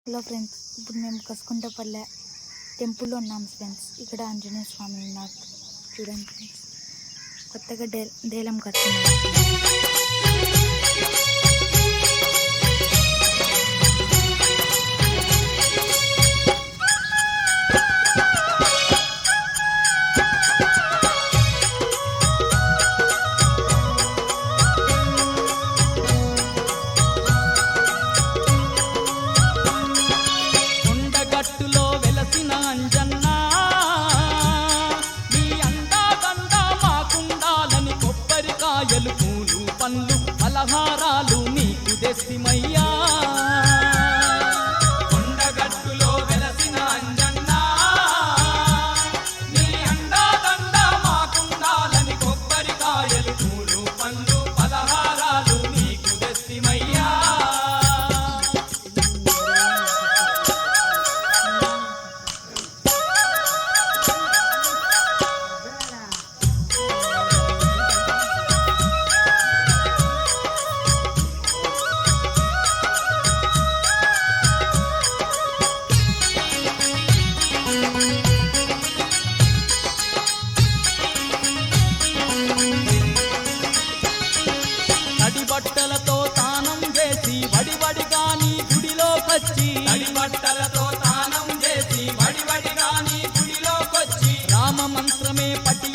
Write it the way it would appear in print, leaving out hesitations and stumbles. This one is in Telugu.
హలో ఫ్రెండ్స్, ఇప్పుడు మేము కసుకుంటపల్లె టెంపుల్లో ఉన్నాం ఫ్రెండ్స్. ఇక్కడ ఆంజనేయ స్వామి ఉన్నారు చూడండి ఫ్రెండ్స్. కొత్తగా దేలం కడుతున్నారు. అంజన్నా నీ అందాదండ మాకుండాలని కొబ్బరికాయలు పూలు పండ్లు పలహారాలు నీకు తెస్తిమయ్యా. కొండగట్టులో వెలసిన అంజన్నా నీ అందాదండ మాకుండాలని కొబ్బరికాయలు పూలు పండ్లు పలహారాలు నీకు తెస్తిమయ్యా. బట్టలతో తానం చేసి వడివడిగాని గుడిలోకొచ్చి బట్టలతో తానం చేసి వడివడిగాని గుడిలోకొచ్చి రామ మంత్రమే పఠి